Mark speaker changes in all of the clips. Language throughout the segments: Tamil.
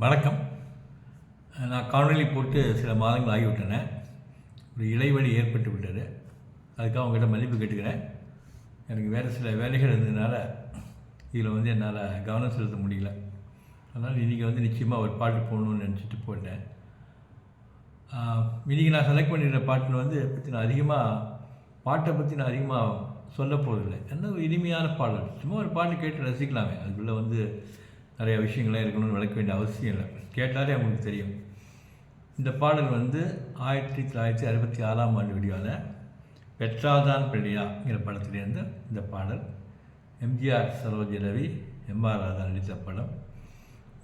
Speaker 1: வணக்கம். நான் காணொளி போட்டு சில மாதங்கள் ஆகிவிட்டன. ஒரு இடைவெளி ஏற்பட்டு விட்டது. அதுக்காக உங்கள்கிட்ட மன்னிப்பு கேட்டுக்கிறேன். எனக்கு வேறு சில வேலைகள் இருந்ததுனால இதில் என்னால் கவனம் செலுத்த முடியல. அதனால் இன்றைக்கி நிச்சயமாக ஒரு பாட்டு போடணும்னு நினச்சிட்டு போட்டேன். இன்றைக்கி நான் செலக்ட் பண்ணிடுற பாட்டில் பற்றி நான் பாட்டை பற்றி நான் அதிகமாக சொல்ல போவதில்லை. என்ன ஒரு இனிமையான பாடல், சும்மா ஒரு பாட்டு கேட்டு ரசிக்கலாமே. அதுக்குள்ளே நிறையா விஷயங்கள்லாம் இருக்கணும்னு விளக்க வேண்டிய அவசியம் இல்லை. கேட்டாலே அவங்களுக்கு தெரியும். இந்த பாடல் 1966ஆம் ஆண்டு வெளியான பெற்றால்தான் பிள்ளையாங்கிற படத்திலேருந்து இந்த பாடல். எம்ஜிஆர், சரோஜ ரவி, எம்ஆர் ராதா நடித்த படம்.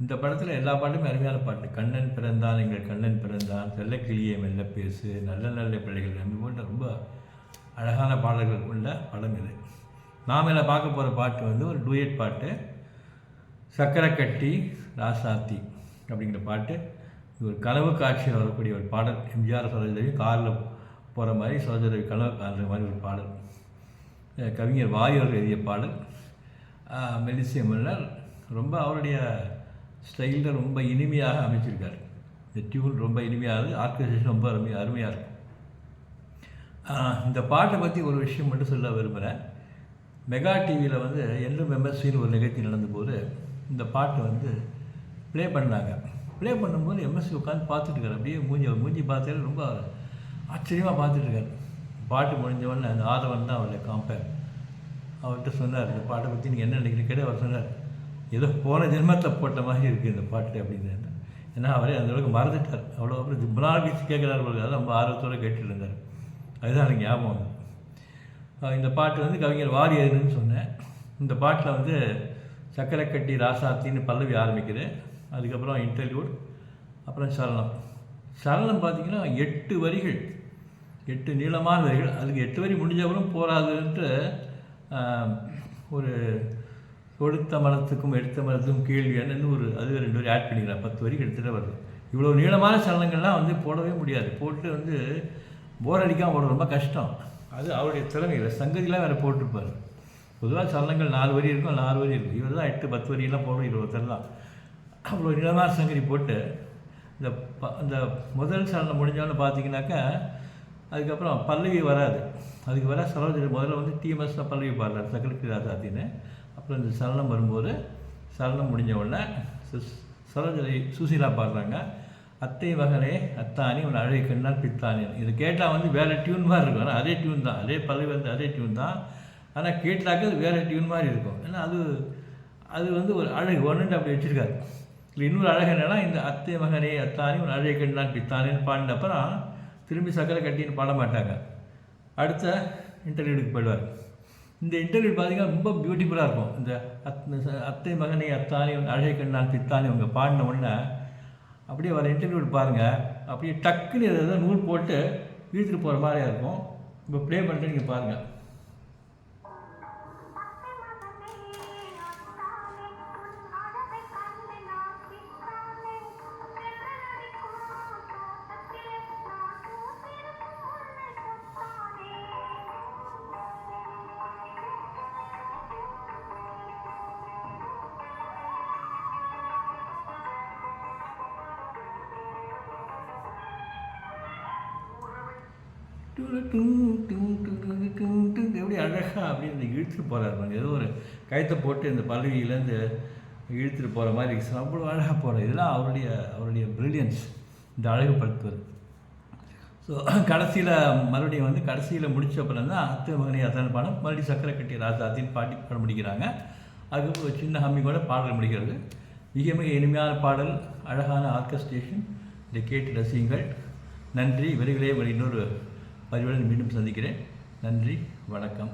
Speaker 1: இந்த படத்தில் எல்லா பாட்டுமே அருமையான பாட்டு. கண்ணன் பிறந்தான், எங்கள் கண்ணன் பிறந்தான், செல்லக்கிளியே மெல்ல பேசு, நல்ல நல்ல பிள்ளைகள் என்று போன்ற ரொம்ப அழகான பாடல்கள் உள்ள படம் இது. நாம் இதில் பார்க்க போகிற பாட்டு ஒரு டூயட் பாட்டு. சக்கரை கட்டி ராசாத்தி அப்படிங்கிற பாட்டு. இது ஒரு கனவு காட்சியில் வரக்கூடிய ஒரு பாடல். எம்ஜிஆர், சரோஜ ரவி காரில் போகிற மாதிரி, சரோஜ ரவி கனவு காணுற மாதிரி ஒரு பாடல். கவிஞர் வாரியார் எழுதிய பாடல். மெல்லிசை மன்னர் ரொம்ப அவருடைய ஸ்டைலில் ரொம்ப இனிமையாக அமைச்சிருக்கார். இந்த டியூன் ரொம்ப இனிமையாக, ஆர்கெஸ்ட்ரேஷன் ரொம்ப அருமையாக இருக்கும். இந்த பாட்டை பற்றி ஒரு விஷயம் மட்டும் சொல்ல விரும்புகிறேன். மெகா டிவியில் என்றும் எம்எஸ்வின்னு ஒரு நிகழ்ச்சி நடந்தபோது இந்த பாட்டு ப்ளே பண்ணாங்க. ப்ளே பண்ணும்போது எம்எஸ்வி உட்காந்து பார்த்துட்டுருக்காரு. அப்படியே மூஞ்சி பார்த்தாலே ரொம்ப ஆச்சரியமாக பார்த்துட்ருக்காரு. பாட்டு முடிஞ்சவொடனே அந்த ஆதவன் தான் அவருடைய காம்பேர். அவர்கிட்ட சொன்னார், இந்த பாட்டை பற்றி நீங்கள் என்ன நினைக்கிறீங்க கேட்டு அவர் சொன்னார், ஏதோ போன ஜென்மத்தை போட்ட மாதிரி இருக்குது இந்த பாட்டு அப்படின்னு. ஏன்னா அவரே அந்தளவுக்கு மறந்துட்டார். அவ்வளோ அப்புறம் ஜிப்னால் பீச்சு கேட்குறாரு. அதான் ரொம்ப ஆர்வத்தோடு கேட்டுட்டு இருந்தார். அதுதான் எனக்கு ஞாபகம். இந்த பாட்டு கவிஞர் வாரியார்னு சொன்னேன். இந்த பாட்டில் சக்கரை கட்டி ராசாத்தின்னு பல்லவி ஆரம்பிக்குது. அதுக்கப்புறம் இன்டர்வியூட், அப்புறம் சரணம். சரணம் பார்த்திங்கன்னா 8 வரிகள், 8 நீளமான வரிகள். அதுக்கு 8 வரி முடிஞ்சவரும் போகாதுன்ட்டு ஒரு கொடுத்த மரத்துக்கும் எடுத்த மரத்துக்கும் கேள்வி என்னன்னு அது 2 வரி ஆட் பண்ணிக்கிறேன். 10 வரி எடுத்துகிட்டு வருது. இவ்வளோ நீளமான சரணங்கள்லாம் போடவே முடியாது. போட்டு போர் அடிக்காமல் போட ரொம்ப கஷ்டம். அது அவருடைய திறமையில் சங்கதிலாம் வேறு போட்டிருப்பார். பொதுவாக சரணங்கள் 4 வரி இருக்கும், 4 வரி இருக்கும். இவர் தான் 8 10 வரியெல்லாம் போடணும். 20 தான் அவ்வளோ நிலமான சங்கதி போட்டு இந்த முதல் சரணம் முடிஞ்சோன்னு பார்த்தீங்கன்னாக்கா அதுக்கப்புறம் பல்லவி வராது. அதுக்கு வர சரோஜரி முதல்ல டிஎம்எஸ் தான் பல்லவி பாடுறாரு, சக்கரை ராசாத்தின்னு. அப்புறம் இந்த சரணம் வரும்போது சரணம் முடிஞ்ச உடனே சரோஜரி சுசீலா பாடுறாங்க. அத்தை மகனே அத்தானி உன் அழகை கண்ணால் பித்தானி. இது கேட்டால் வேறு டியூன் மாதிரி இருக்கும். ஆனால் அதே டியூன் தான், அதே பல்லவி அதே டியூன் தான். ஆனால் கேட்டாக்க அது வேறு டியூன் மாதிரி இருக்கும். ஏன்னா அது ஒரு அழகு ஒன்றுட்டு அப்படி வச்சுருக்காரு. இல்லை இன்னொரு அழகு என்னென்னா, இந்த அத்தை மகனே அத்தானி உன் அழகை கண்ணால் பித்தானின்னு பாடினப்பறம் திரும்பி சக்கரை கட்டின்னு பாட மாட்டாங்க. அடுத்த இன்டர்வியூக்கு போயிடுவார். இந்த இன்டர்வியூ பார்த்திங்கன்னா ரொம்ப பியூட்டிஃபுல்லாக இருக்கும். இந்த அத்தை மகனே அத்தானி உன் அழகை கண்ணால் பித்தானி அவங்க பாடின உடனே அப்படியே வர இன்டர்வியூ பாருங்கள். அப்படியே டக்குன்னு எதாவது நூல் போட்டு இழுத்துட்டு போகிற மாதிரியாக இருக்கும். இப்போ ப்ளே பண்ணிட்டு நீங்கள் பாருங்கள். எப்படி அழகாக அப்படின்னு இழுத்துட்டு போகிறார். ஏதோ ஒரு கயத்தை போட்டு இந்த பல்லவியிலேருந்து இழுத்துட்டு போகிற மாதிரி அவ்வளோ அழகாக போகிறார். இதெல்லாம் அவருடைய ப்ரில்லியன்ஸ், இந்த அழகுப்படுத்துவது. ஸோ கடைசியில் மறுபடியும் கடைசியில் முடித்த அப்புறம் தான் அத்தை மகனே அத்தான பாடம் மறுபடியும் சக்கரை கட்டி ராசாத்தின்னு பாட முடிக்கிறாங்க. அதுக்கப்புறம் ஒரு சின்ன ஹம்மி கூட பாடல் முடிக்கிறது. மிக மிக இனிமையான பாடல், அழகான ஆர்கெஸ்ட்ரேஷன். இதை கேட்டு ரசியுங்கள். நன்றி. விரைவிலே இன்னொரு பதிவுடன் மீண்டும் சந்திக்கிறேன். நன்றி, வணக்கம்.